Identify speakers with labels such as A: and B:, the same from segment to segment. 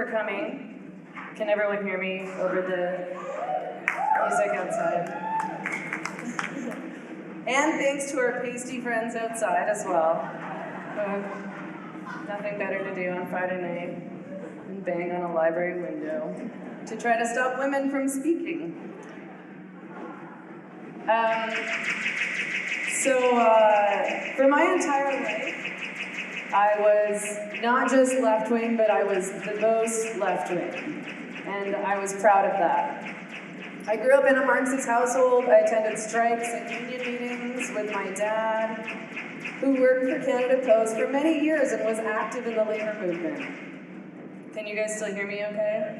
A: for coming. Can everyone hear me over the music outside? And thanks to our pasty friends outside as well. Nothing better to do on Friday night than bang on a library window to try to stop women from speaking. For my entire life, I was not just left-wing, but I was the most left-wing, and I was proud of that. I grew up in a Marxist household. I attended strikes and union meetings with my dad, who worked for Canada Post for many years and was active in the labor movement. Can you guys still hear me okay?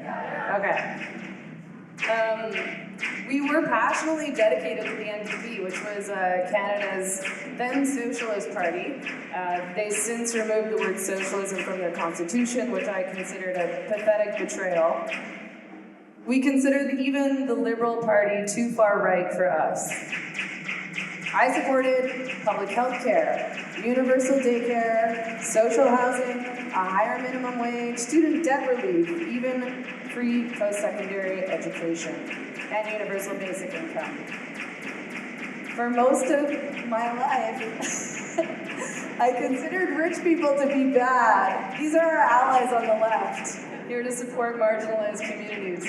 A: Okay. We were passionately dedicated to the NDP, which was Canada's then socialist party. They since removed the word socialism from their constitution, which I considered a pathetic betrayal. We considered even the Liberal Party too far right for us. I supported public health care, universal daycare, social housing, a higher minimum wage, student debt relief, even free post-secondary education, and universal basic income. For most of my life, I considered rich people to be bad. These are our allies on the left, here to support marginalized communities.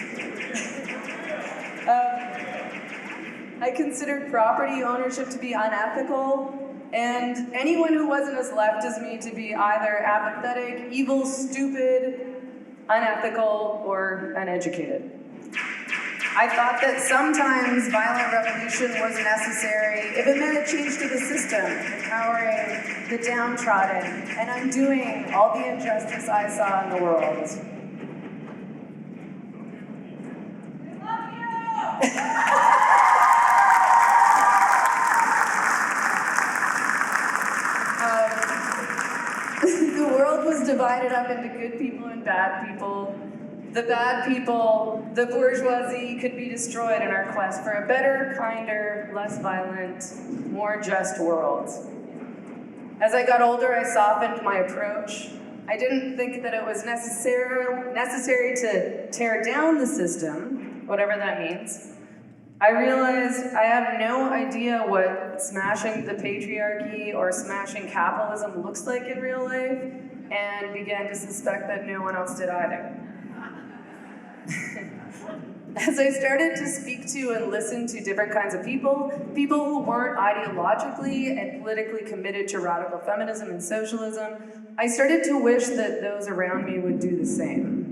A: I considered property ownership to be unethical, and anyone who wasn't as left as me to be either apathetic, evil, stupid, unethical, or uneducated. I thought that sometimes violent revolution was necessary if it meant a change to the system, empowering the downtrodden, and undoing all the injustice I saw in the world. The world was divided up into good people and bad people. The bad people, the bourgeoisie, could be destroyed in our quest for a better, kinder, less violent, more just world. As I got older, I softened my approach. I didn't think that it was necessary to tear down the system, whatever that means. I realized I have no idea what smashing the patriarchy or smashing capitalism looks like in real life, and began to suspect that no one else did either. As I started to speak to and listen to different kinds of people who weren't ideologically and politically committed to radical feminism and socialism, I started to wish that those around me would do the same.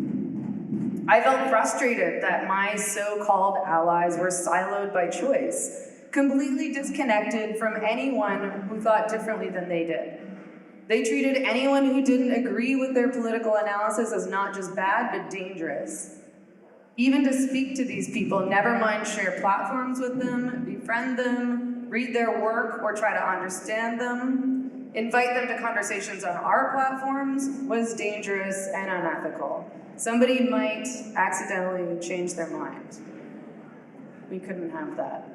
A: I felt frustrated that my so-called allies were siloed by choice, completely disconnected from anyone who thought differently than they did. They treated anyone who didn't agree with their political analysis as not just bad, but dangerous. Even to speak to these people, never mind share platforms with them, befriend them, read their work, or try to understand them, invite them to conversations on our platforms, was dangerous and unethical. Somebody might accidentally change their mind. We couldn't have that.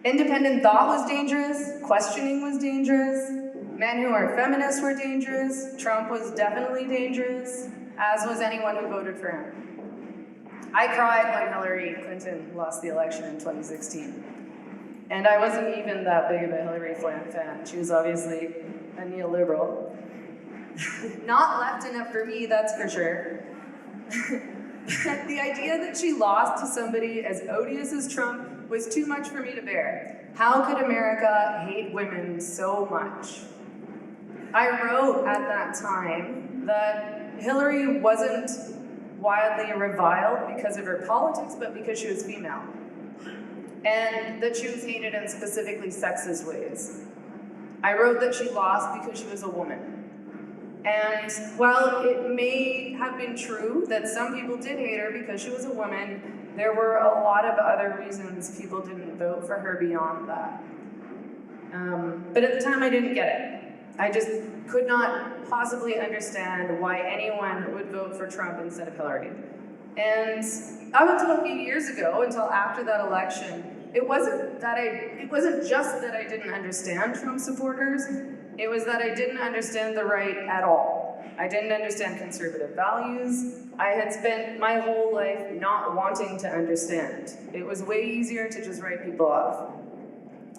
A: Independent thought was dangerous, questioning was dangerous, men who are feminists were dangerous, Trump was definitely dangerous, as was anyone who voted for him. I cried when Hillary Clinton lost the election in 2016. And I wasn't even that big of a Hillary fan. She was obviously a neoliberal. Not left enough for me, that's for sure. The idea that she lost to somebody as odious as Trump was too much for me to bear. How could America hate women so much? I wrote at that time that Hillary wasn't widely reviled because of her politics, but because she was female. And that she was hated in specifically sexist ways. I wrote that she lost because she was a woman. And while it may have been true that some people did hate her because she was a woman, there were a lot of other reasons people didn't vote for her beyond that. But at the time I didn't get it. I just could not possibly understand why anyone would vote for Trump instead of Hillary. And up until a few years ago, until after that election, it wasn't just that I didn't understand Trump supporters, it was that I didn't understand the right at all. I didn't understand conservative values. I had spent my whole life not wanting to understand. It was way easier to just write people off.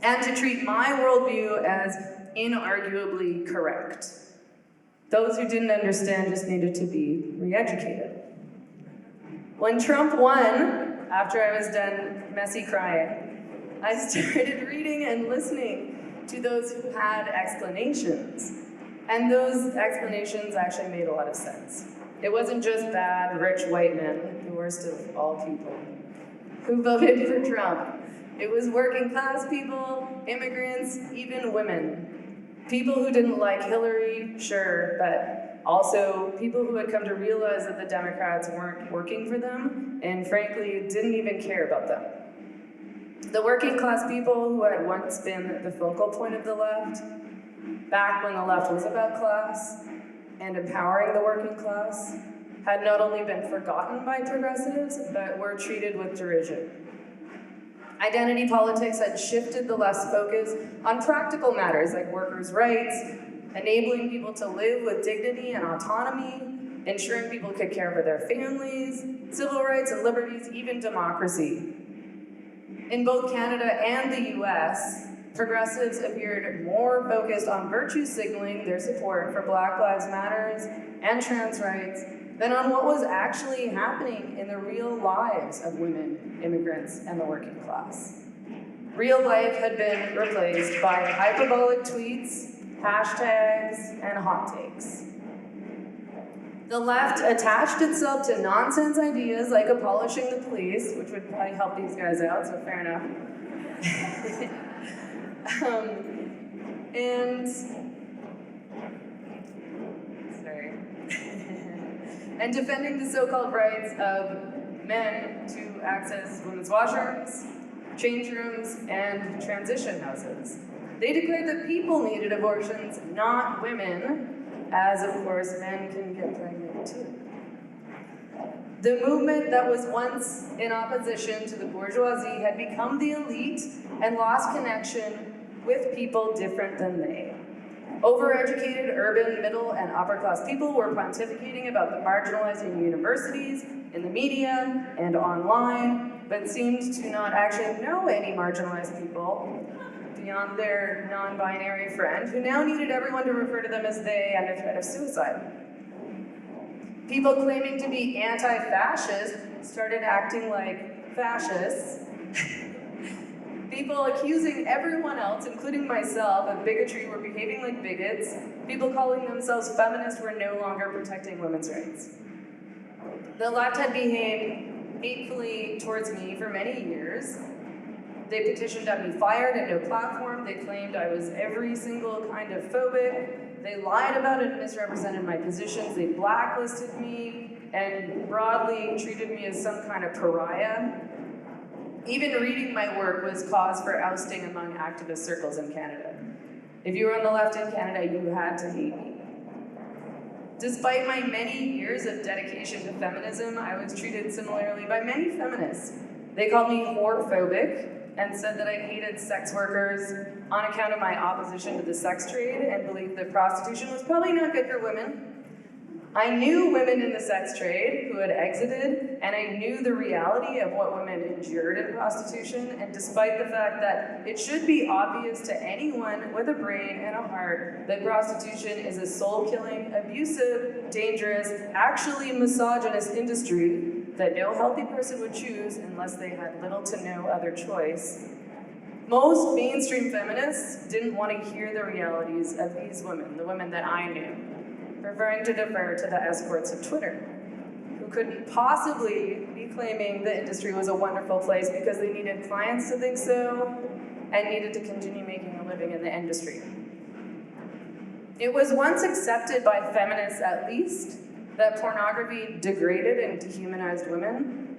A: And to treat my worldview as inarguably correct. Those who didn't understand just needed to be re-educated. When Trump won, after I was done messy crying, I started reading and listening to those who had explanations. And those explanations actually made a lot of sense. It wasn't just bad, rich white men, the worst of all people, who voted for Trump. It was working class people, immigrants, even women. People who didn't like Hillary, sure, but also people who had come to realize that the Democrats weren't working for them and frankly didn't even care about them. The working class people who had once been the focal point of the left, back when the left was about class and empowering the working class, had not only been forgotten by progressives, but were treated with derision. Identity politics had shifted the left's focus on practical matters like workers' rights, enabling people to live with dignity and autonomy, ensuring people could care for their families, civil rights and liberties, even democracy. In both Canada and the US, progressives appeared more focused on virtue signaling their support for Black Lives Matters and trans rights than on what was actually happening in the real lives of women, immigrants, and the working class. Real life had been replaced by hyperbolic tweets, hashtags, and hot takes. The left attached itself to nonsense ideas like abolishing the police, which would probably help these guys out, so fair enough. And defending the so-called rights of men to access women's washrooms, change rooms, and transition houses. They declared that people needed abortions, not women, as of course men can get pregnant too. The movement that was once in opposition to the bourgeoisie had become the elite and lost connection with people different than they. Overeducated urban, middle, and upper-class people were pontificating about the marginalized in universities, in the media, and online, but seemed to not actually know any marginalized people beyond their non-binary friend, who now needed everyone to refer to them as they under threat of suicide. People claiming to be anti-fascist started acting like fascists. People accusing everyone else, including myself, of bigotry were behaving like bigots. People calling themselves feminists were no longer protecting women's rights. The left had behaved hatefully towards me for many years. They petitioned to have me fired and no platform. They claimed I was every single kind of phobic. They lied about it and misrepresented my positions. They blacklisted me and broadly treated me as some kind of pariah. Even reading my work was cause for ousting among activist circles in Canada. If you were on the left in Canada, you had to hate me. Despite my many years of dedication to feminism, I was treated similarly by many feminists. They called me whorephobic and said that I hated sex workers on account of my opposition to the sex trade and believed that prostitution was probably not good for women. I knew women in the sex trade who had exited, and I knew the reality of what women endured in prostitution, and despite the fact that it should be obvious to anyone with a brain and a heart that prostitution is a soul-killing, abusive, dangerous, actually misogynist industry that no healthy person would choose unless they had little to no other choice, most mainstream feminists didn't want to hear the realities of these women, the women that I knew, preferring to defer to the escorts of Twitter, who couldn't possibly be claiming the industry was a wonderful place because they needed clients to think so and needed to continue making a living in the industry. It was once accepted by feminists at least that pornography degraded and dehumanized women,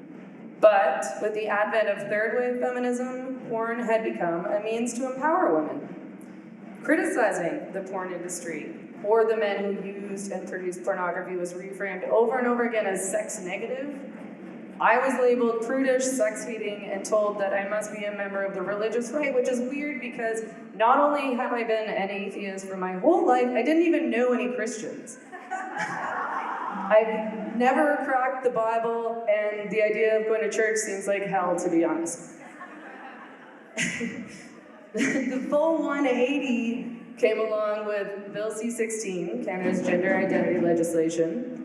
A: but with the advent of third-wave feminism, porn had become a means to empower women. Criticizing the porn industry or the men who used and produced pornography was reframed over and over again as sex negative. I was labeled prudish, sex-hating, and told that I must be a member of the religious right, which is weird because not only have I been an atheist for my whole life, I didn't even know any Christians. I've never cracked the Bible, and the idea of going to church seems like hell, to be honest. The full 180 came along with Bill C-16, Canada's gender identity legislation.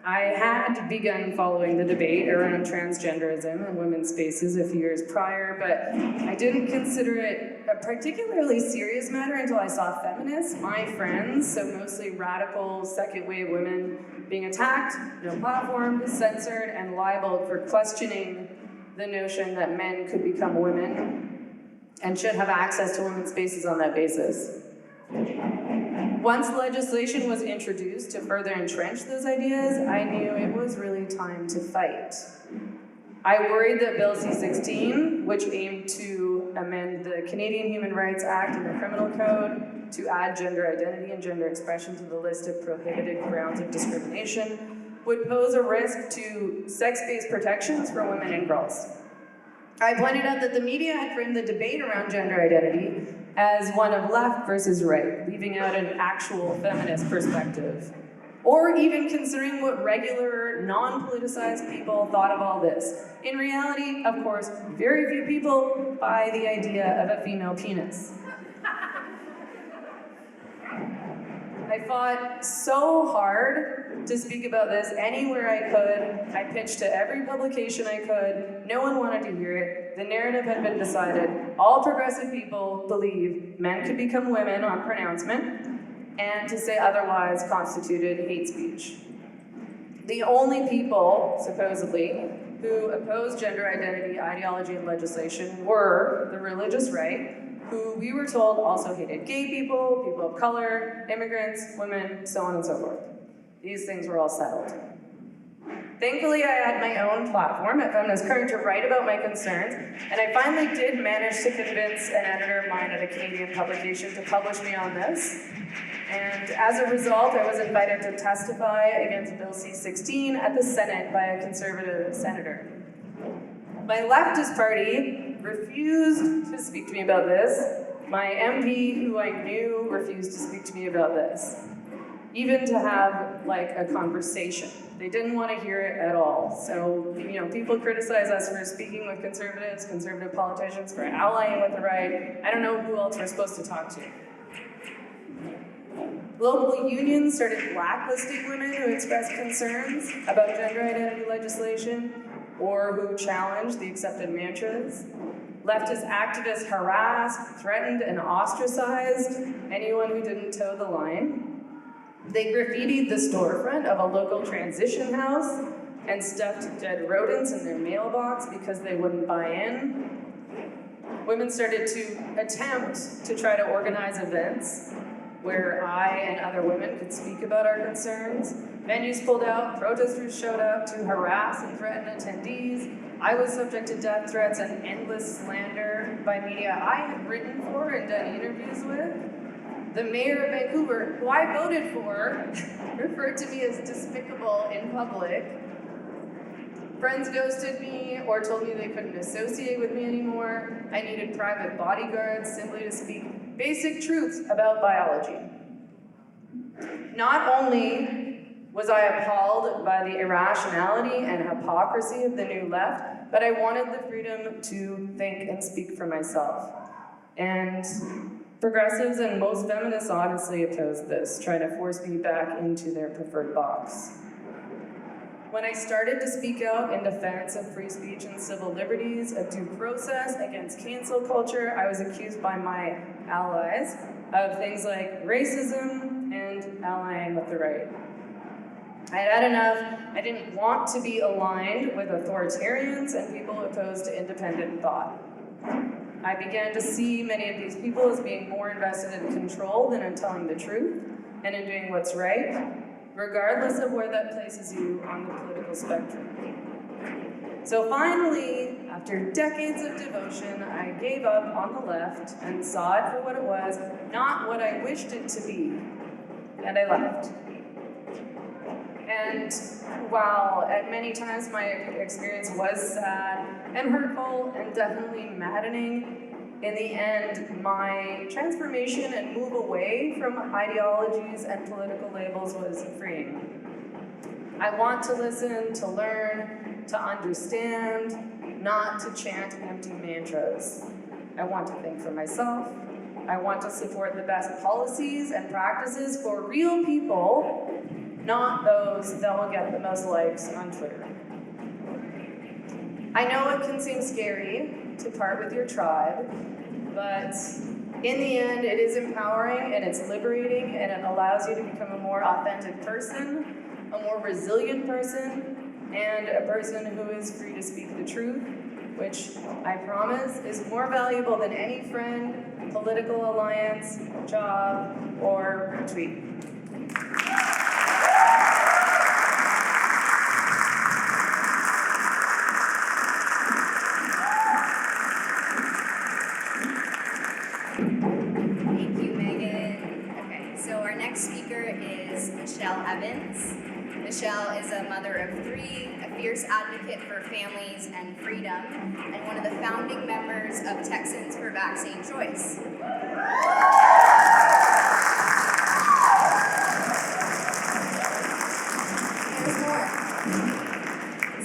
A: I had begun following the debate around transgenderism and women's spaces a few years prior, but I didn't consider it a particularly serious matter until I saw feminists, my friends, so mostly radical second-wave women, being attacked, platformed, censored, and libeled for questioning the notion that men could become women and should have access to women's spaces on that basis. Once legislation was introduced to further entrench those ideas, I knew it was really time to fight. I worried that Bill C-16, which aimed to amend the Canadian Human Rights Act and the Criminal Code to add gender identity and gender expression to the list of prohibited grounds of discrimination, would pose a risk to sex-based protections for women and girls. I pointed out that the media had framed the debate around gender identity as one of left versus right, leaving out an actual feminist perspective, or even considering what regular, non-politicized people thought of all this. In reality, of course, very few people buy the idea of a female penis. I fought so hard to speak about this anywhere I could. I pitched to every publication I could. No one wanted to hear it. The narrative had been decided. All progressive people believe men could become women on pronouncement, and to say otherwise constituted hate speech. The only people, supposedly, who opposed gender identity, ideology, and legislation were the religious right, who we were told also hated gay people, people of color, immigrants, women, so on and so forth. These things were all settled. Thankfully, I had my own platform at Feminist Current to write about my concerns, and I finally did manage to convince an editor of mine at a Canadian publication to publish me on this. And as a result, I was invited to testify against Bill C-16 at the Senate by a conservative senator. My leftist party refused to speak to me about this. My MP, who I knew, refused to speak to me about this. Even to have, a conversation. They didn't want to hear it at all. So, people criticize us for speaking with conservatives, conservative politicians, for allying with the right. I don't know who else we're supposed to talk to. Local unions started blacklisting women who expressed concerns about gender identity legislation or who challenged the accepted mantras. Leftist activists harassed, threatened, and ostracized anyone who didn't toe the line. They graffitied the storefront of a local transition house and stuffed dead rodents in their mailbox because they wouldn't buy in. Women started to attempt to try to organize events where I and other women could speak about our concerns. Venues pulled out, protesters showed up to harass and threaten attendees. I was subject to death threats and endless slander by media I had written for and done interviews with. The mayor of Vancouver, who I voted for, referred to me as despicable in public. Friends ghosted me or told me they couldn't associate with me anymore. I needed private bodyguards simply to speak basic truths about biology. Not only was I appalled by the irrationality and hypocrisy of the new left, but I wanted the freedom to think and speak for myself. And progressives and most feminists honestly opposed this, trying to force me back into their preferred box. When I started to speak out in defense of free speech and civil liberties, of due process, against cancel culture, I was accused by my allies of things like racism and allying with the right. I had had enough. I didn't want to be aligned with authoritarians and people opposed to independent thought. I began to see many of these people as being more invested in control than in telling the truth and in doing what's right, regardless of where that places you on the political spectrum. So finally, after decades of devotion, I gave up on the left and saw it for what it was, not what I wished it to be, and I left. And while at many times my experience was sad and hurtful and definitely maddening, in the end, my transformation and move away from ideologies and political labels was freeing. I want to listen, to learn, to understand, not to chant empty mantras. I want to think for myself. I want to support the best policies and practices for real people, not those that will get the most likes on Twitter. I know it can seem scary to part with your tribe, but in the end, it is empowering and it's liberating, and it allows you to become a more authentic person, a more resilient person, and a person who is free to speak the truth, which I promise is more valuable than any friend, political alliance, job, or tweet.
B: Thank you, Megan. Okay, so our next speaker is Michelle Evans. Michelle is a mother of 3, a fierce advocate for families and freedom, and one of the founding members of Texans for Vaccine Choice. There's more.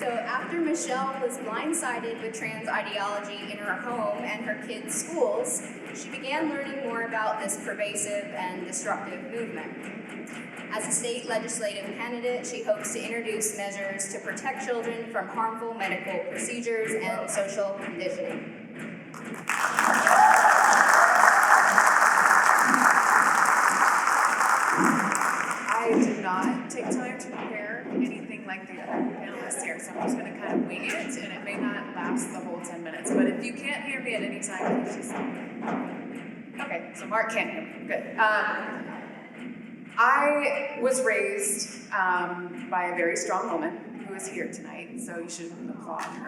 B: So after Michelle was blindsided with trans ideology in her home and her kids' schools, she began learning more about this pervasive and disruptive movement. As a state legislative candidate, she hopes to introduce measures to protect children from harmful medical procedures and social conditioning.
C: I did not take time to prepare anything like the other panelists here, so I'm just going to kind of wing it, and it may not last the whole 10 minutes. But if you can't hear me at any time, please just... Okay, so Mark can't hear me. Good. I was raised by a very strong woman who is here tonight, so you should applaud her.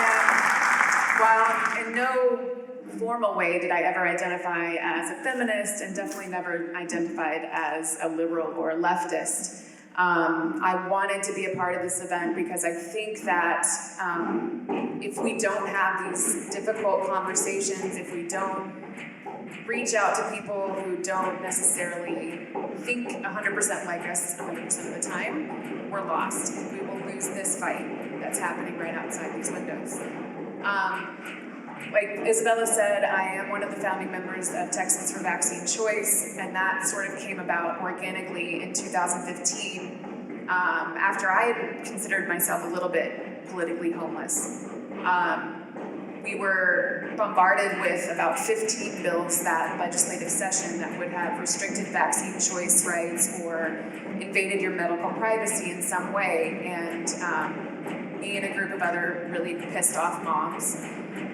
C: And while in no formal way did I ever identify as a feminist, and definitely never identified as a liberal or a leftist, I wanted to be a part of this event because I think that if we don't have these difficult conversations, if we don't reach out to people who don't necessarily think 100% like us 100% of the time, we're lost. We will lose this fight that's happening right outside these windows. Like Isabella said, I am one of the founding members of Texans for Vaccine Choice, and that sort of came about organically in 2015 after I had considered myself a little bit politically homeless. We were bombarded with about 15 bills that legislative session that would have restricted vaccine choice rights or invaded your medical privacy in some way, and me and a group of other really pissed off moms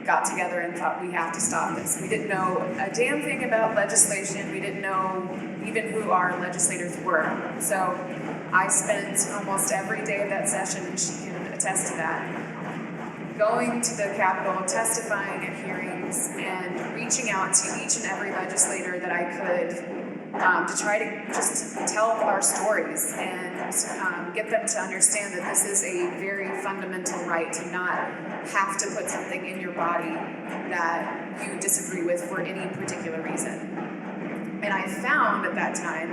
C: got together and thought, we have to stop this. We didn't know a damn thing about legislation. We didn't know even who our legislators were. So I spent almost every day of that session, and she can attest to that, going to the Capitol, testifying at hearings, and reaching out to each and every legislator that I could to try to just tell our stories and get them to understand that this is a very fundamental right to not have to put something in your body that you disagree with for any particular reason. And I found at that time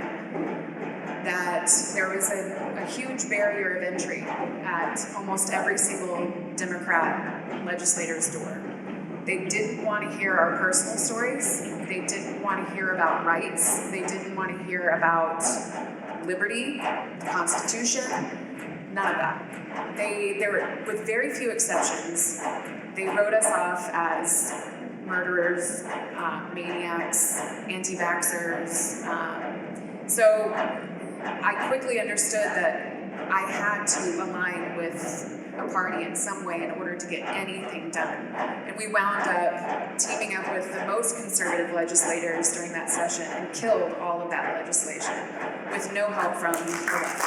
C: that there was a huge barrier of entry at almost every single Democrat legislator's door. They didn't want to hear our personal stories. They didn't want to hear about rights. They didn't want to hear about liberty, the Constitution, none of that. They were, with very few exceptions, they wrote us off as murderers, maniacs, anti-vaxxers. So I quickly understood that I had to align with a party in some way in order to get anything done. And we wound up teaming up with the most conservative legislators during that session and killed all of that legislation with no help from the left.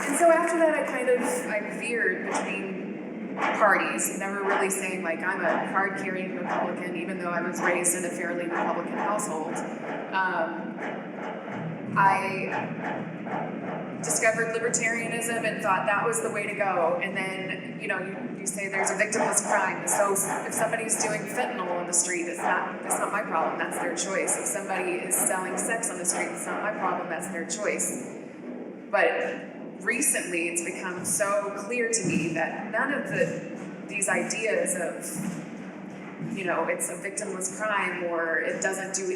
C: And so after that, I veered between parties, never really saying like I'm a card-carrying Republican, even though I was raised in a fairly Republican household. I discovered libertarianism and thought that was the way to go. And then, you say there's a victimless crime. So if somebody's doing fentanyl on the street, that's not my problem, that's their choice. If somebody is selling sex on the street, it's not my problem, that's their choice. But recently it's become so clear to me that none of these ideas of it's a victimless crime or it doesn't do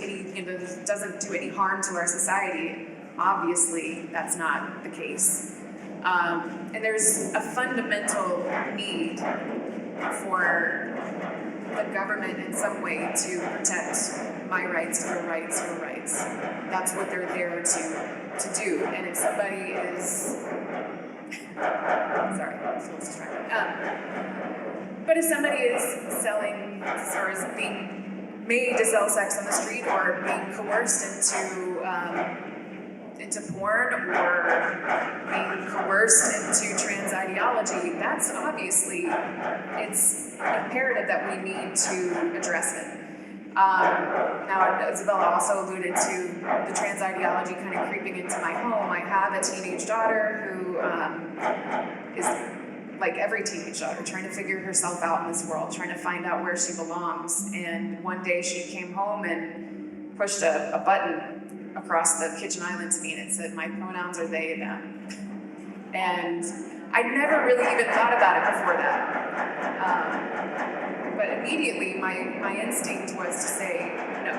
C: any harm to our society. Obviously, that's not the case. And there's a fundamental need for the government in some way to protect my rights, your rights, your rights. That's what they're there to do. And if somebody is sorry, I was distracted. But if somebody is selling or is being made to sell sex on the street or being coerced into porn or being coerced into trans ideology, that's obviously, it's imperative that we need to address it. Now, Isabella also alluded to the trans ideology kind of creeping into my home. I have a teenage daughter who is like every teenage daughter, trying to figure herself out in this world, trying to find out where she belongs. And one day she came home and pushed a button across the kitchen island to me, and it said, "My pronouns are they, them." And I'd never really even thought about it before that. But immediately my instinct was to say, no,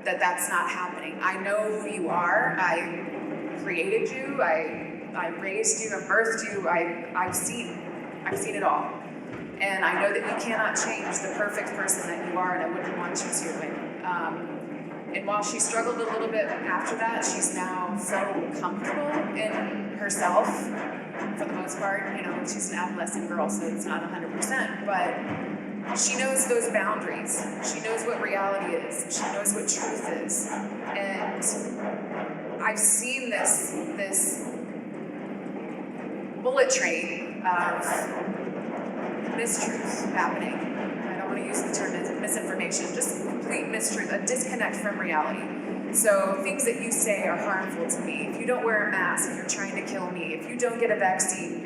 C: that's not happening. I know who you are. I created you. I raised you. I birthed you. I've seen it all. And I know that you cannot change the perfect person that you are, and I wouldn't want you to. And while she struggled a little bit after that, she's now so comfortable in herself, for the most part. She's an adolescent girl, so it's not 100%, but she knows those boundaries. She knows what reality is. She knows what truth is. And I've seen this bullet train of mistruth happening. I don't want to use the term misinformation, just complete mistruth, a disconnect from reality. So things that you say are harmful to me. If you don't wear a mask, you're trying to kill me. If you don't get a vaccine,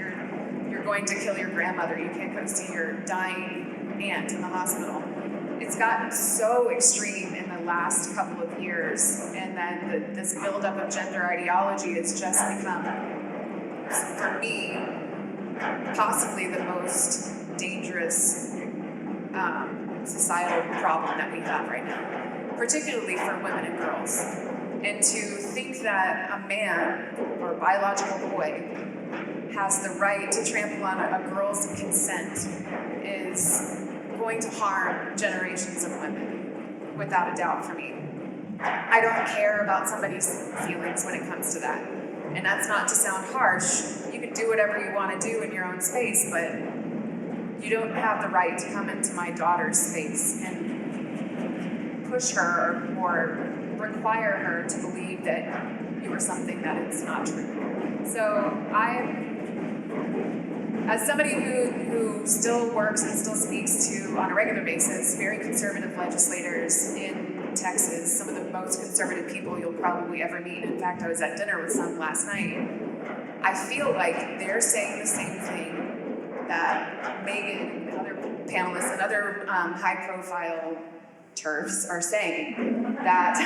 C: you're going to kill your grandmother. You can't go see your dying aunt in the hospital. It's gotten so extreme in the last couple of years, and then this buildup of gender ideology has just become, for me, possibly the most dangerous societal problem that we have right now, particularly for women and girls. And to think that a man or a biological boy has the right to trample on a girl's consent is going to harm generations of women, without a doubt, for me. I don't care about somebody's feelings when it comes to that. And that's not to sound harsh. You can do whatever you want to do in your own space, but you don't have the right to come into my daughter's space and push her or require her to believe that you are something that is not true. So as somebody who still works and still speaks to, on a regular basis, very conservative legislators in Texas, some of the most conservative people you'll probably ever meet. In fact, I was at dinner with some last night. I feel like they're saying the same thing that Meghan and other panelists and other high-profile TERFs are saying. That,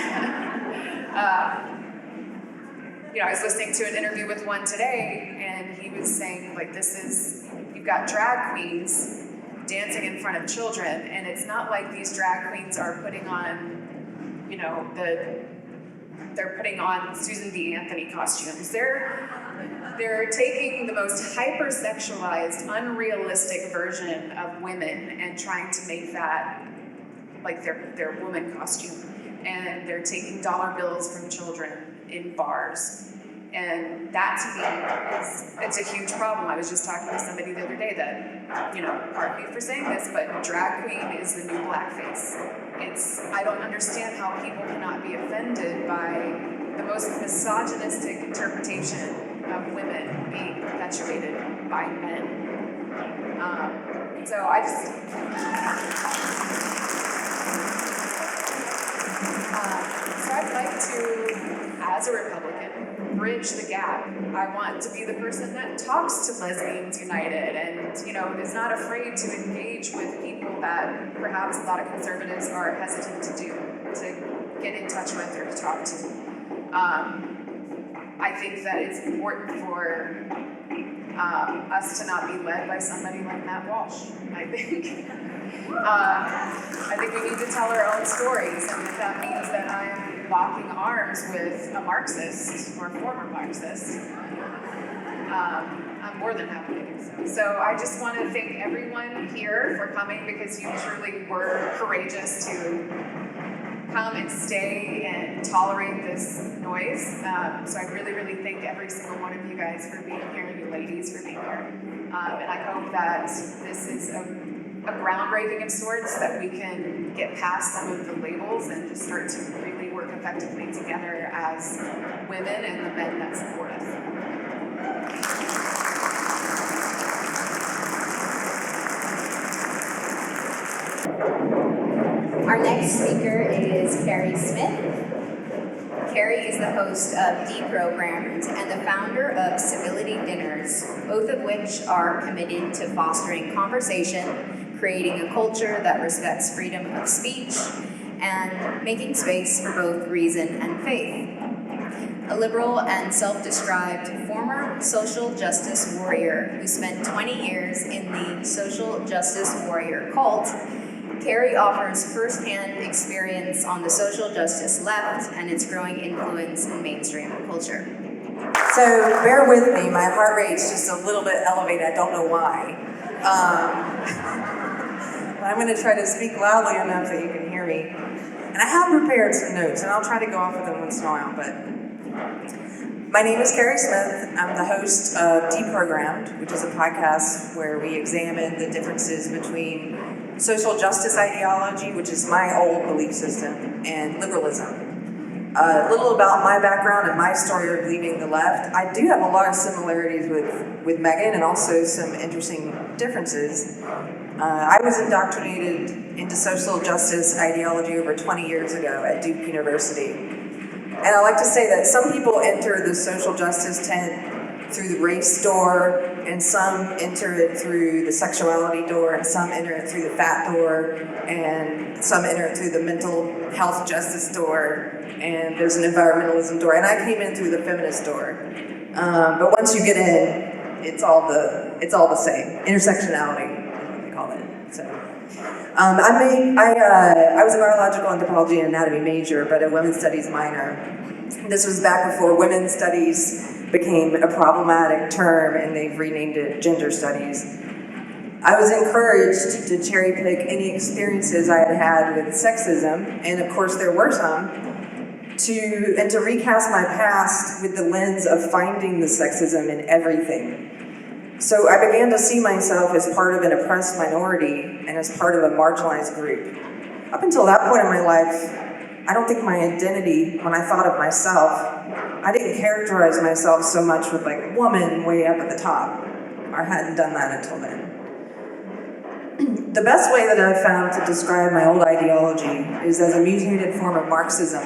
C: I was listening to an interview with one today, and he was saying, you've got drag queens dancing in front of children, and it's not like these drag queens are putting on, they're putting on Susan B. Anthony costumes. They're taking the most hypersexualized, unrealistic version of women and trying to make that like their woman costume. And they're taking dollar bills from children in bars. And that to me it's a huge problem. I was just talking to somebody the other day that, pardon me for saying this, but drag queen is the new blackface. I don't understand how people cannot be offended by the most misogynistic interpretation of women being perpetuated by men. So I'd like to, as a Republican, bridge the gap. I want to be the person that talks to Lesbians United and, is not afraid to engage with people that perhaps a lot of conservatives are hesitant to get in touch with or to talk to. I think that it's important for us to not be led by somebody like Matt Walsh. I think we need to tell our own stories, and if that means that I am locking arms with a Marxist or a former Marxist, I'm more than happy to do so. So I just want to thank everyone here for coming, because you truly were courageous to come and stay and tolerate this noise. So I really, really thank every single one of you guys for being here, you ladies for being here. And I hope that this is a groundbreaking of sorts, that we can get past some of the labels and just start to really work effectively together as women and the men that support us.
B: Our next speaker is Carrie Smith. Carrie is the host of Deprogrammed and the founder of Civility Dinners, both of which are committed to fostering conversation, creating a culture that respects freedom of speech, and making space for both reason and faith. A liberal and self-described former social justice warrior who spent 20 years in the social justice warrior cult, Carrie offers firsthand experience on the social justice left and its growing influence in mainstream culture.
D: So bear with me, my heart rate's just a little bit elevated, I don't know why. I'm going to try to speak loudly enough that you can hear me. And I have prepared some notes, and I'll try to go off of them once in a while, but my name is Carrie Smith. I'm the host of Deprogrammed, which is a podcast where we examine the differences between social justice ideology, which is my old belief system, and liberalism. A little about my background and my story of leaving the left. I do have a lot of similarities with Meghan, and also some interesting differences. I was indoctrinated into social justice ideology over 20 years ago at Duke University. And I like to say that some people enter the social justice tent through the race door, and some enter it through the sexuality door, and some enter it through the fat door, and some enter it through the mental health justice door, and there's an environmentalism door, and I came in through the feminist door. But once you get in, it's all the same. Intersectionality is what they call it. So, I was a biological anthropology and anatomy major, but a women's studies minor. This was back before women's studies became a problematic term, and they've renamed it gender studies. I was encouraged to cherry pick any experiences I had had with sexism, and of course there were some, to recast my past with the lens of finding the sexism in everything. So I began to see myself as part of an oppressed minority and as part of a marginalized group. Up until that point in my life, I don't think my identity, when I thought of myself, I didn't characterize myself so much with like woman way up at the top. I hadn't done that until then. The best way that I've found to describe my old ideology is as a mutated form of Marxism,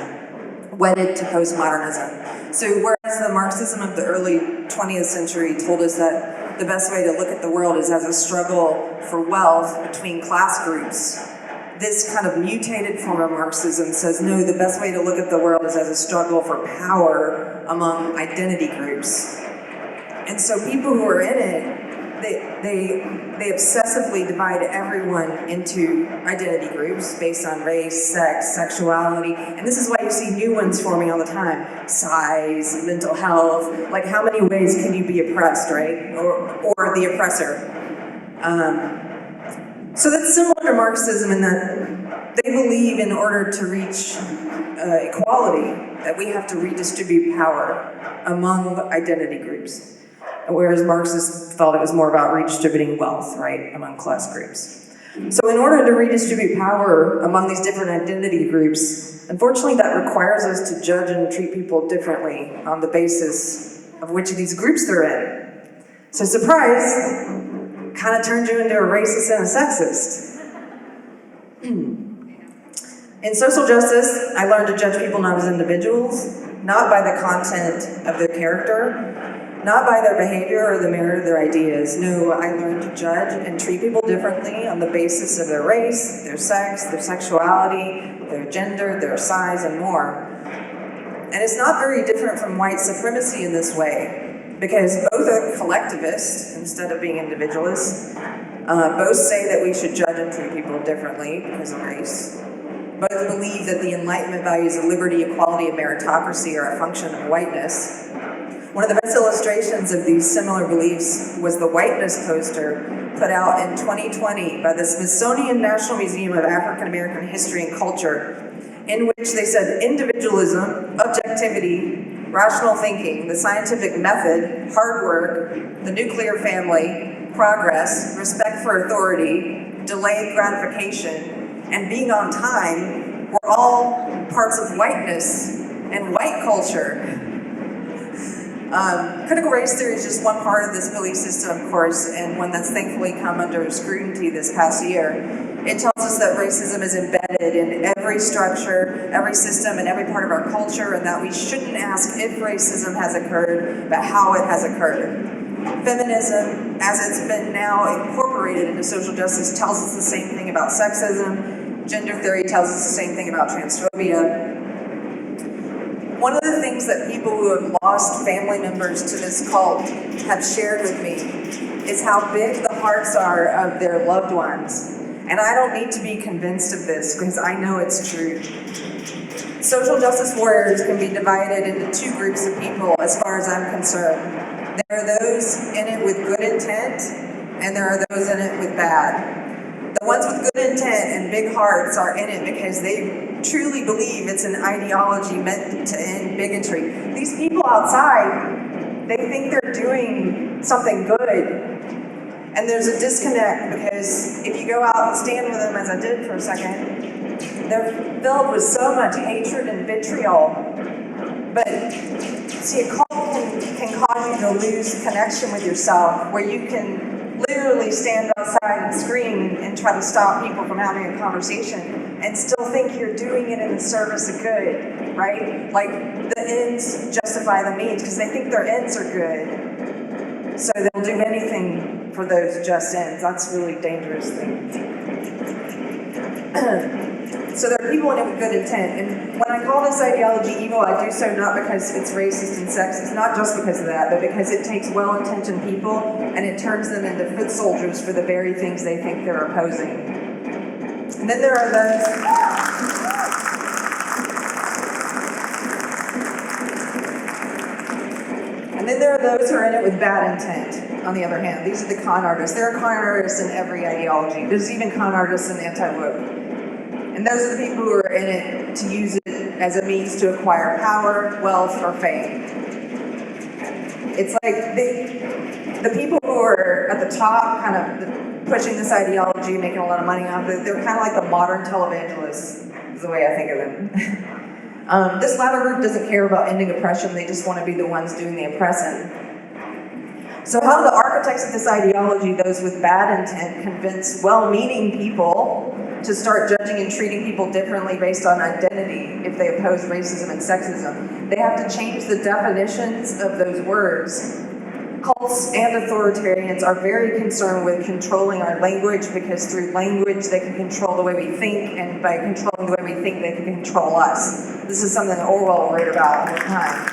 D: wedded to postmodernism. So whereas the Marxism of the early 20th century told us that the best way to look at the world is as a struggle for wealth between class groups, this kind of mutated form of Marxism says, no, the best way to look at the world is as a struggle for power among identity groups. And so people who are in it, they obsessively divide everyone into identity groups based on race, sex, sexuality, and this is why you see new ones forming all the time. Size, mental health, like how many ways can you be oppressed, right? Or the oppressor. So that's similar to Marxism in that they believe in order to reach equality that we have to redistribute power among identity groups. Whereas Marxists felt it was more about redistributing wealth, right, among class groups. So in order to redistribute power among these different identity groups, unfortunately that requires us to judge and treat people differently on the basis of which of these groups they're in. So surprise, kind of turns you into a racist and a sexist. In social justice, I learned to judge people not as individuals, not by the content of their character, not by their behavior or the merit of their ideas. No, I learned to judge and treat people differently on the basis of their race, their sex, their sexuality, their gender, their size, and more. And it's not very different from white supremacy in this way, because both are collectivists instead of being individualists. Both say that we should judge and treat people differently because of race. Both believe that the Enlightenment values of liberty, equality, and meritocracy are a function of whiteness. One of the best illustrations of these similar beliefs was the whiteness poster put out in 2020 by the Smithsonian National Museum of African American History and Culture, in which they said individualism, objectivity, rational thinking, the scientific method, hard work, the nuclear family, progress, respect for authority, delayed gratification, and being on time were all parts of whiteness and white culture. Critical race theory is just one part of this belief system, of course, and one that's thankfully come under scrutiny this past year. It tells us that racism is embedded in every structure, every system, and every part of our culture, and that we shouldn't ask if racism has occurred, but how it has occurred. Feminism, as it's been now incorporated into social justice, tells us the same thing about sexism. Gender theory tells us the same thing about transphobia. One of the things that people who have lost family members to this cult have shared with me is how big the hearts are of their loved ones. And I don't need to be convinced of this because I know it's true. Social justice warriors can be divided into two groups of people as far as I'm concerned. There are those in it with good intent, and there are those in it with bad. The ones with good intent and big hearts are in it because they truly believe it's an ideology meant to end bigotry. These people outside, they think they're doing something good. And there's a disconnect because if you go out and stand with them, as I did for a second, they're filled with so much hatred and vitriol. But see, a cult can cause you to lose connection with yourself, where you can literally stand outside and scream and try to stop people from having a conversation and still think you're doing it in the service of good, right? Like the ends justify the means because they think their ends are good. So they'll do anything for those just ends. That's a really dangerous thing. So there are people in it with good intent. And when I call this ideology evil, I do so not because it's racist and sexist, not just because of that, but because it takes well-intentioned people and it turns them into foot soldiers for the very things they think they're opposing. And then there are those... And then there are those who are in it with bad intent, on the other hand. These are the con artists. There are con artists in every ideology. There's even con artists in anti-woke. And those are the people who are in it to use it as a means to acquire power, wealth, or fame. It's like the people who are at the top, kind of pushing this ideology, making a lot of money off it, they're kind of like the modern televangelists, is the way I think of them. This latter group doesn't care about ending oppression, they just want to be the ones doing the oppressing. So how do the architects of this ideology, those with bad intent, convince well-meaning people to start judging and treating people differently based on identity if they oppose racism and sexism? They have to change the definitions of those words. Cults and authoritarians are very concerned with controlling our language because through language they can control the way we think, and by controlling the way we think they can control us. This is something that Orwell wrote about all the time.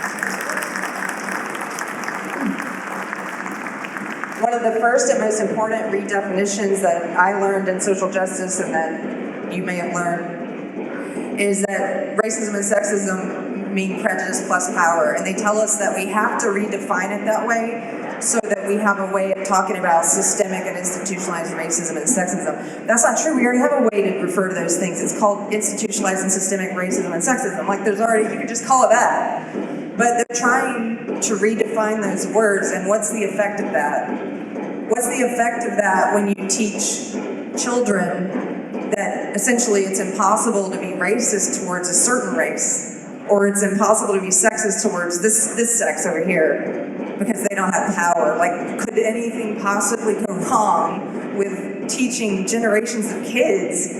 D: One of the first and most important redefinitions that I learned in social justice and that you may have learned is that racism and sexism mean prejudice plus power. And they tell us that we have to redefine it that way so that we have a way of talking about systemic and institutionalized racism and sexism. That's not true. We already have a way to refer to those things. It's called institutionalized and systemic racism and sexism. Like there's already, you could just call it that. But they're trying to redefine those words, and what's the effect of that? What's the effect of that when you teach children that essentially it's impossible to be racist towards a certain race, or it's impossible to be sexist towards this sex over here because they don't have power? Like, could anything possibly go wrong with teaching generations of kids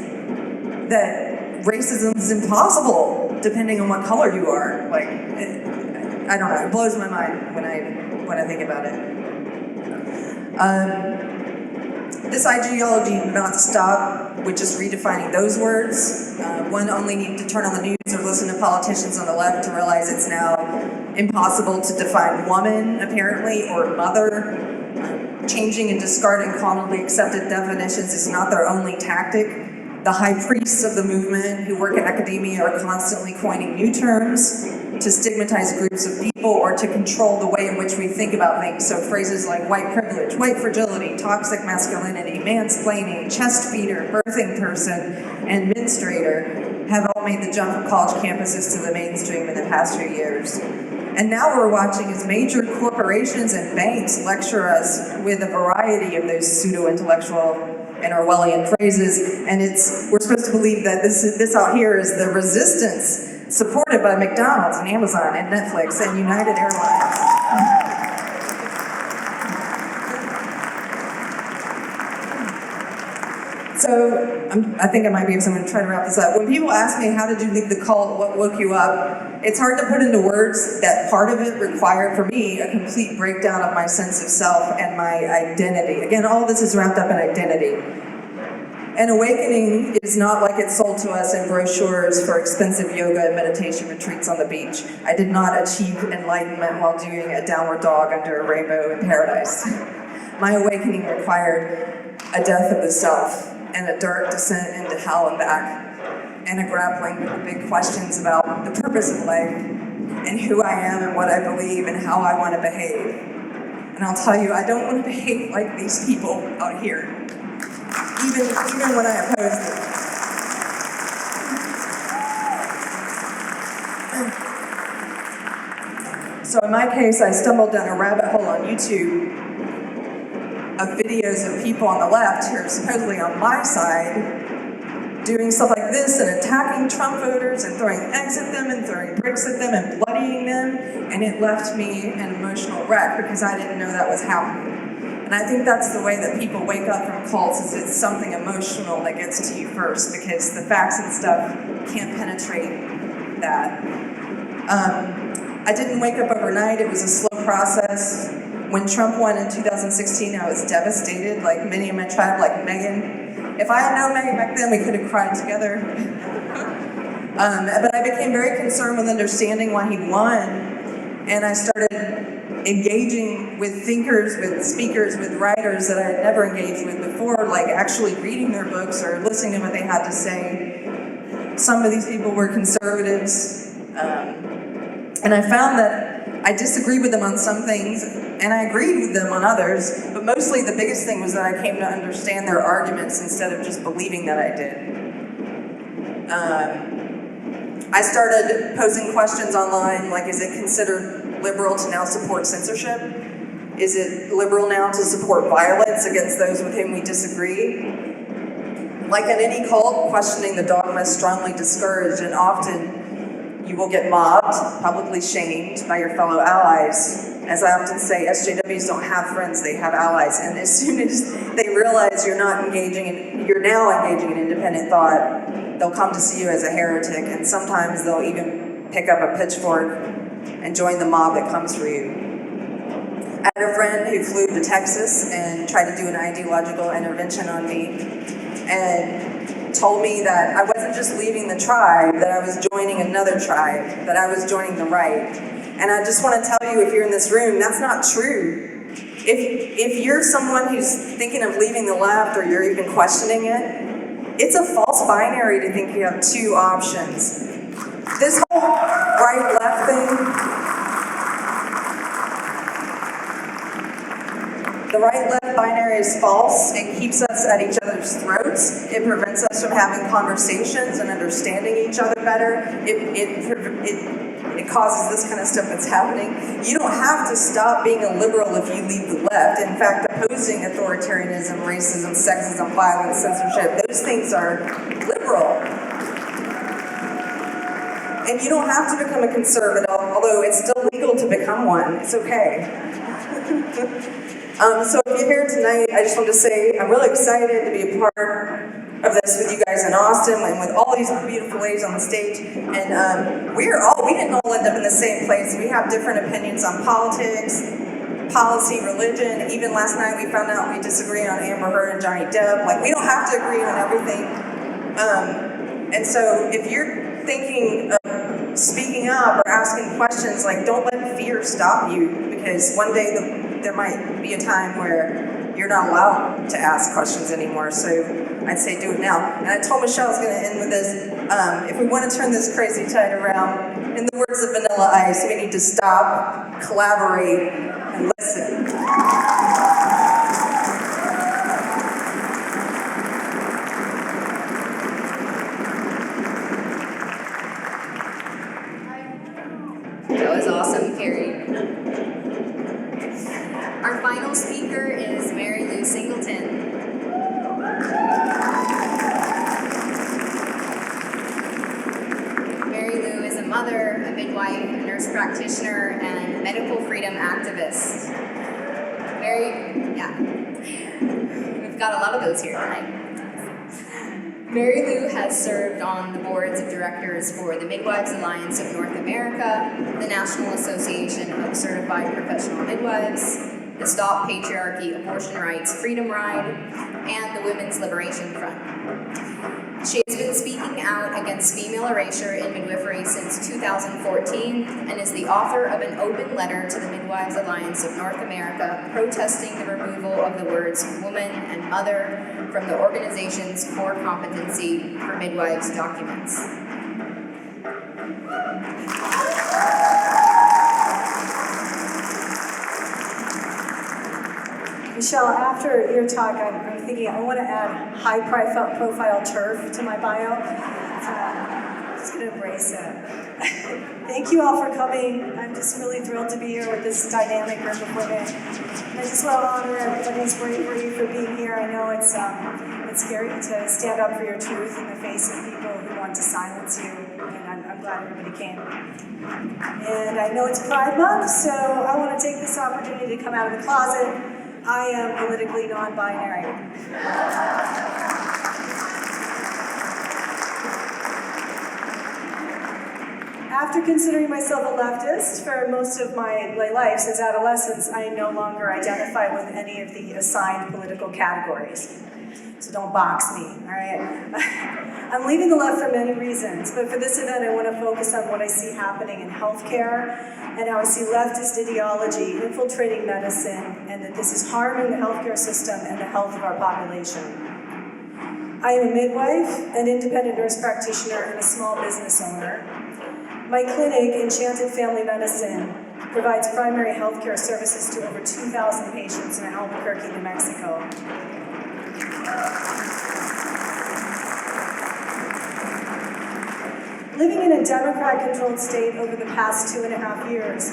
D: that racism is impossible? depending on what color you are. Like, I don't know, it blows my mind when I think about it. This ideology did not stop with just redefining those words. One only needs to turn on the news or listen to politicians on the left to realize it's now impossible to define woman, apparently, or mother. Changing and discarding commonly accepted definitions is not their only tactic. The high priests of the movement who work in academia are constantly coining new terms to stigmatize groups of people or to control the way in which we think about things. So phrases like white privilege, white fragility, toxic masculinity, mansplaining, chest feeder, birthing person, and menstruator have all made the jump from college campuses to the mainstream in the past few years. And now we're watching as major corporations and banks lecture us with a variety of those pseudo-intellectual and Orwellian phrases, and we're supposed to believe that this out here is the resistance supported by McDonald's and Amazon and Netflix and United Airlines. So I think I might be able to try to wrap this up. When people ask me, how did you leave the cult, what woke you up? It's hard to put into words that part of it required, for me, a complete breakdown of my sense of self and my identity. Again, all of this is wrapped up in identity. An awakening is not like it's sold to us in brochures for expensive yoga and meditation retreats on the beach. I did not achieve enlightenment while doing a downward dog under a rainbow in paradise. My awakening required a death of the self and a dark descent into hell and back, and a grappling with the big questions about the purpose of life and who I am and what I believe and how I want to behave. And I'll tell you, I don't want to behave like these people out here, even when I oppose them. So in my case, I stumbled down a rabbit hole on YouTube of videos of people on the left who are supposedly on my side doing stuff like this and attacking Trump voters and throwing eggs at them and throwing bricks at them and bloodying them, and it left me an emotional wreck because I didn't know that was happening. And I think that's the way that people wake up from cults, is it's something emotional that gets to you first, because the facts and stuff can't penetrate that. I didn't wake up overnight, it was a slow process. When Trump won in 2016, I was devastated, like many of my tribe, like Meghan. If I had known Meghan back then, we could have cried together. But I became very concerned with understanding why he won, and I started engaging with thinkers, with speakers, with writers that I had never engaged with before, like actually reading their books or listening to what they had to say. Some of these people were conservatives, and I found that I disagreed with them on some things, and I agreed with them on others, but mostly the biggest thing was that I came to understand their arguments instead of just believing that I did. I started posing questions online, like, is it considered liberal to now support censorship? Is it liberal now to support violence against those with whom we disagree? Like in any cult, questioning the dogma is strongly discouraged, and often you will get mobbed, publicly shamed by your fellow allies. As I often say, SJWs don't have friends, they have allies. And as soon as they realize you're now engaging in independent thought, they'll come to see you as a heretic, and sometimes they'll even pick up a pitchfork and join the mob that comes for you. I had a friend who flew to Texas and tried to do an ideological intervention on me, and told me that I wasn't just leaving the tribe, that I was joining another tribe, that I was joining the right. And I just want to tell you, if you're in this room, that's not true. If you're someone who's thinking of leaving the left, or you're even questioning it, it's a false binary to think you have two options. This whole right-left thing, the right-left binary is false. It keeps us at each other's throats. It prevents us from having conversations and understanding each other better. It causes this kind of stuff that's happening. You don't have to stop being a liberal if you leave the left. In fact, opposing authoritarianism, racism, sexism, violence, censorship, those things are liberal. And you don't have to become a conservative, although it's still legal to become one. It's okay. So if you're here tonight, I just want to say I'm really excited to be a part of this with you guys in Austin and with all these beautiful ladies on the stage. And we didn't all end up in the same place. We have different opinions on politics, policy, religion. Even last night we found out we disagree on Amber Heard and Johnny Depp. Like, we don't have to agree on everything. And so if you're thinking of speaking up or asking questions, like, don't let fear stop you, because one day there might be a time where you're not allowed to ask questions anymore. So I'd say do it now. And I told Michelle I was going to end with this. If we want to turn this crazy tide around, in the words of Vanilla Ice, we need to stop, collaborate, and listen.
B: That was awesome, Carrie. Our final speaker is Mary Lou Singleton. Mary Lou is a mother, a midwife, a nurse practitioner, and medical freedom activist. We've got a lot of those here tonight. Mary Lou has served on the boards of directors for the Midwives Alliance of North America, the National Association of Certified Professional Midwives, the Stop Patriarchy Abortion Rights Freedom Ride, and the Women's Liberation Front. She has been speaking out against female erasure in midwifery since 2014 and is the author of an open letter to the Midwives Alliance of North America protesting the removal of the words woman and mother from the organization's core competency for midwives documents.
E: Michelle, after your talk, I'm thinking I want to add high-profile TERF to my bio. I'm just going to embrace it. Thank you all for coming. I'm just really thrilled to be here with this dynamic group of women. And I just want to honor everybody's bravery for being here. I know it's scary to stand up for your truth in the face of people who want to silence you, and I'm glad everybody came. And I know it's Pride Month, so I want to take this opportunity to come out of the closet. I am politically non-binary. After considering myself a leftist for most of my life since adolescence, I no longer identify with any of the assigned political categories. So don't box me, all right? I'm leaving the left for many reasons, but for this event I want to focus on what I see happening in healthcare and how I see leftist ideology infiltrating medicine, and that this is harming the healthcare system and the health of our population. I am a midwife, an independent nurse practitioner, and a small business owner. My clinic, Enchanted Family Medicine, provides primary healthcare services to over 2,000 patients in Albuquerque, New Mexico. Living in a Democrat-controlled state over the past 2.5 years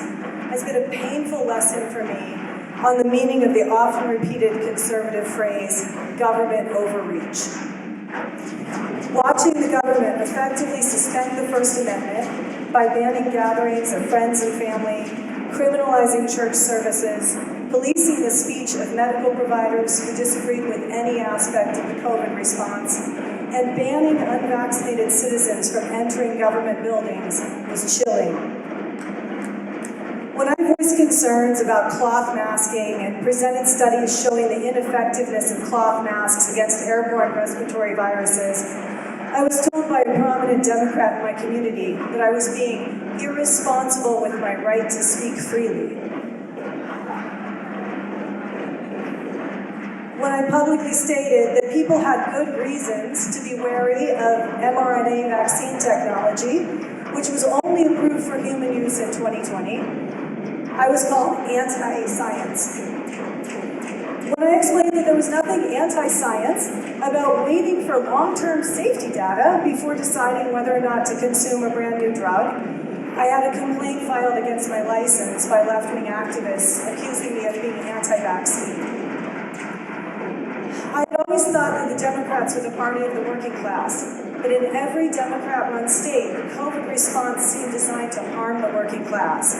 E: has been a painful lesson for me on the meaning of the often repeated conservative phrase, government overreach. Watching the government effectively suspend the First Amendment by banning gatherings of friends and family, criminalizing church services, policing the speech of medical providers who disagreed with any aspect of the COVID response, and banning unvaccinated citizens from entering government buildings was chilling. When I voiced concerns about cloth masking and presented studies showing the ineffectiveness of cloth masks against airborne respiratory viruses, I was told by a prominent Democrat in my community that I was being irresponsible with my right to speak freely. When I publicly stated that people had good reasons to be wary of mRNA vaccine technology, which was only approved for human use in 2020, I was called anti-science. When I explained that there was nothing anti-science about waiting for long-term safety data before deciding whether or not to consume a brand new drug, I had a complaint filed against my license by left-wing activists accusing me of being anti-vaccine. I always thought that the Democrats were the party of the working class, but in every Democrat-run state, the COVID response seemed designed to harm the working class.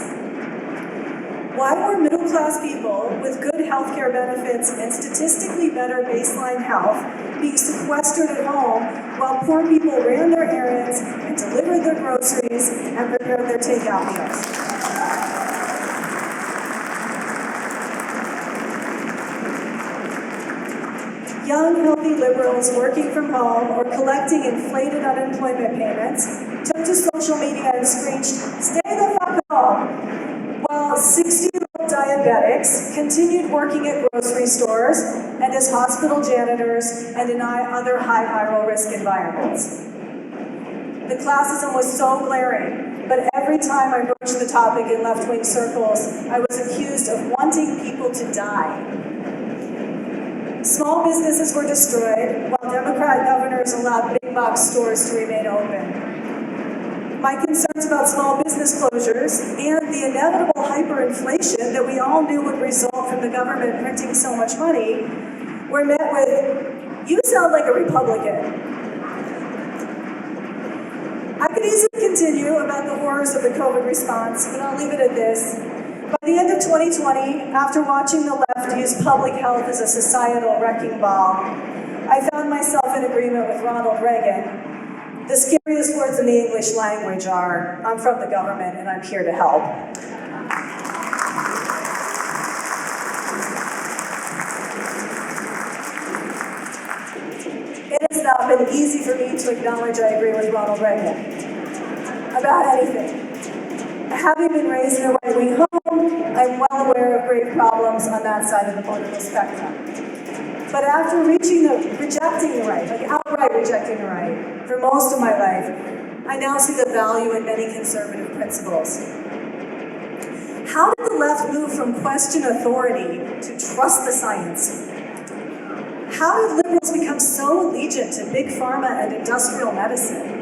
E: Why were middle-class people with good healthcare benefits and statistically better baseline health being sequestered at home while poor people ran their errands and delivered their groceries and prepared their takeout meals? Young, healthy liberals working from home or collecting inflated unemployment payments took to social media and screeched, "Stay the fuck home," while 60-year-old diabetics continued working at grocery stores and as hospital janitors and in other high viral risk environments. The classism was so glaring, but every time I broached the topic in left-wing circles, I was accused of wanting people to die. Small businesses were destroyed, while Democrat governors allowed big box stores to remain open. My concerns about small business closures and the inevitable hyperinflation that we all knew would result from the government printing so much money were met with, "You sound like a Republican." I could easily continue about the horrors of the COVID response, but I'll leave it at this. By the end of 2020, after watching the left use public health as a societal wrecking ball, I found myself in agreement with Ronald Reagan. The scariest words in the English language are, "I'm from the government and I'm here to help." It has not been easy for me to acknowledge I agree with Ronald Reagan about anything. Having been raised in a right-wing home, I'm well aware of grave problems on that side of the political spectrum. But after rejecting the right, like outright rejecting the right, for most of my life, I now see the value in many conservative principles. How did the left move from question authority to trust the science? How did liberals become so allegiant to big pharma and industrial medicine?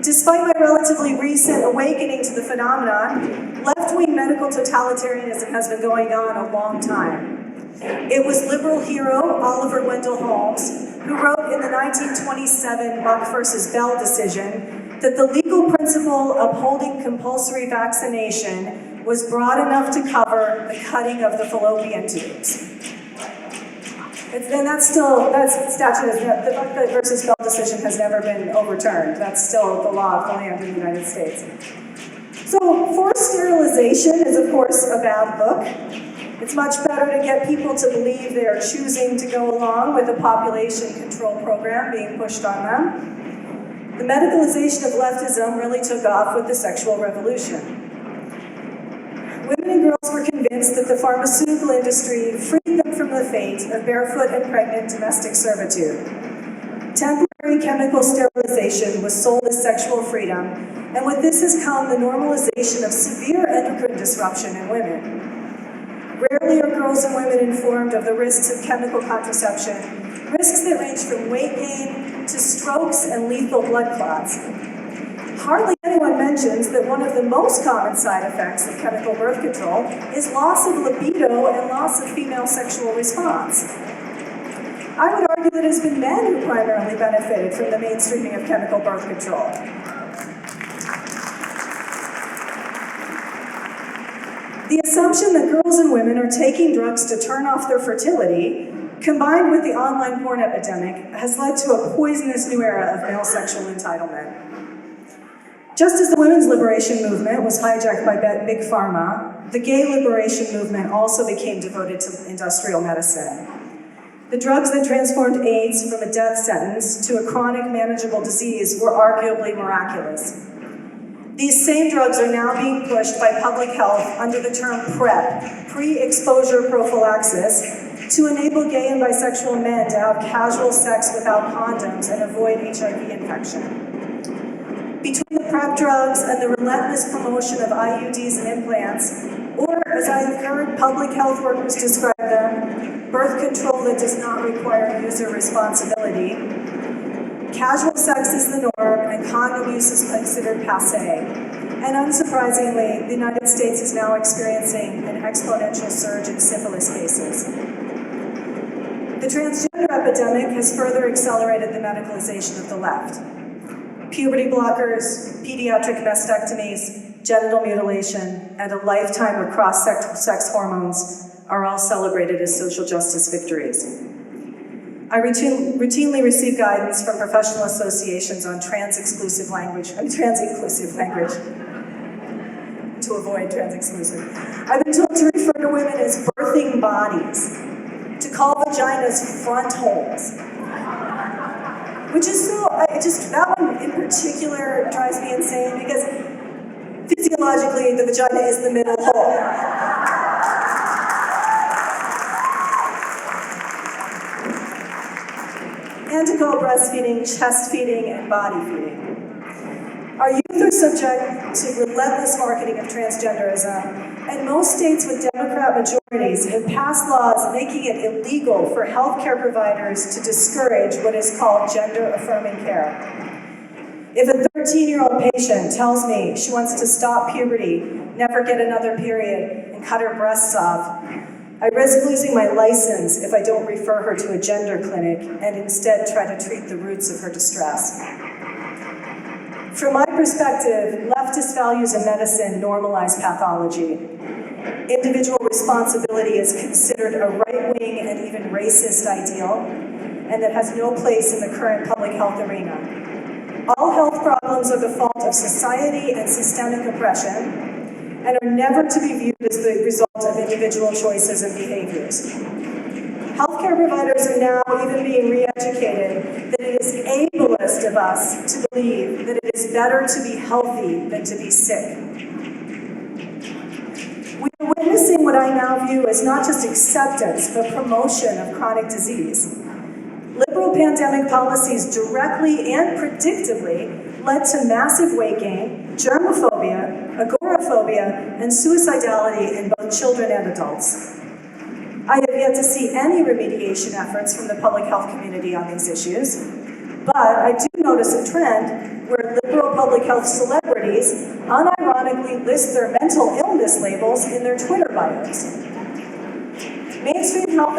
E: Despite my relatively recent awakening to the phenomenon, left-wing medical totalitarianism has been going on a long time. It was liberal hero Oliver Wendell Holmes who wrote in the 1927 Buck versus Bell decision that the legal principle upholding compulsory vaccination was broad enough to cover the cutting of the fallopian tubes. And that's statute, the Buck versus Bell decision has never been overturned. That's still the law of the land in the United States. So forced sterilization is, of course, a bad look. It's much better to get people to believe they are choosing to go along with a population control program being pushed on them. The medicalization of leftism really took off with the sexual revolution. Women and girls were convinced that the pharmaceutical industry freed them from the fate of barefoot and pregnant domestic servitude. Temporary chemical sterilization was sold as sexual freedom, and with this has come the normalization of severe endocrine disruption in women. Rarely are girls and women informed of the risks of chemical contraception, risks that range from weight gain to strokes and lethal blood clots. Hardly anyone mentions that one of the most common side effects of chemical birth control is loss of libido and loss of female sexual response. I would argue that it has been men who primarily benefited from the mainstreaming of chemical birth control. The assumption that girls and women are taking drugs to turn off their fertility, combined with the online porn epidemic, has led to a poisonous new era of male sexual entitlement. Just as the women's liberation movement was hijacked by big pharma, the gay liberation movement also became devoted to industrial medicine. The drugs that transformed AIDS from a death sentence to a chronic manageable disease were arguably miraculous. These same drugs are now being pushed by public health under the term PrEP, pre-exposure prophylaxis, to enable gay and bisexual men to have casual sex without condoms and avoid HIV infection. Between the PrEP drugs and the relentless promotion of IUDs and implants, or, as I have heard public health workers describe them, birth control that does not require user responsibility, casual sex is the norm and condom use is considered passé. And unsurprisingly, the United States is now experiencing an exponential surge in syphilis cases. The transgender epidemic has further accelerated the medicalization of the left. Puberty blockers, pediatric mastectomies, genital mutilation, and a lifetime of cross-sex hormones are all celebrated as social justice victories. I routinely receive guidance from professional associations on trans-inclusive language, to avoid trans-exclusive. I've been told to refer to women as birthing bodies, to call vaginas front holes, which is that one in particular drives me insane because physiologically the vagina is the middle hole. And to call breastfeeding, chest feeding, and body feeding. Our youth are subject to relentless marketing of transgenderism, and most states with Democrat majorities have passed laws making it illegal for healthcare providers to discourage what is called gender-affirming care. If a 13-year-old patient tells me she wants to stop puberty, never get another period, and cut her breasts off, I risk losing my license if I don't refer her to a gender clinic and instead try to treat the roots of her distress. From my perspective, leftist values in medicine normalize pathology. Individual responsibility is considered a right-wing and even racist ideal, and that has no place in the current public health arena. All health problems are the fault of society and systemic oppression, and are never to be viewed as the result of individual choices and behaviors. Healthcare providers are now even being re-educated that it is ableist of us to believe that it is better to be healthy than to be sick. We are witnessing what I now view as not just acceptance, but promotion of chronic disease. Liberal pandemic policies directly and predictably led to massive weight gain, germophobia, agoraphobia, and suicidality in both children and adults. I have yet to see any remediation efforts from the public health community on these issues, but I do notice a trend where liberal public health celebrities unironically list their mental illness labels in their Twitter bios. Mainstream health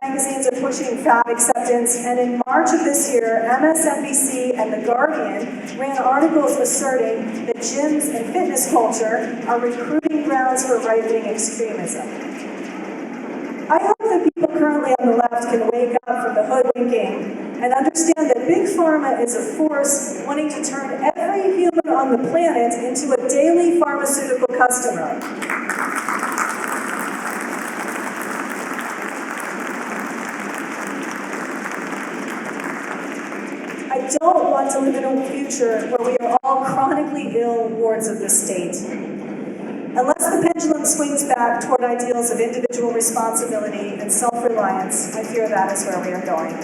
E: magazines are pushing fat acceptance, and in March of this year, MSNBC and The Guardian ran articles asserting that gyms and fitness culture are recruiting grounds for right-wing extremism. I hope that people currently on the left can wake up from the hoodwinking and understand that Big Pharma is a force wanting to turn every human on the planet into a daily pharmaceutical customer. I don't want to live in a future where we are all chronically ill wards of the state. Unless the pendulum swings back toward ideals of individual responsibility and self-reliance, I fear that is where we are going.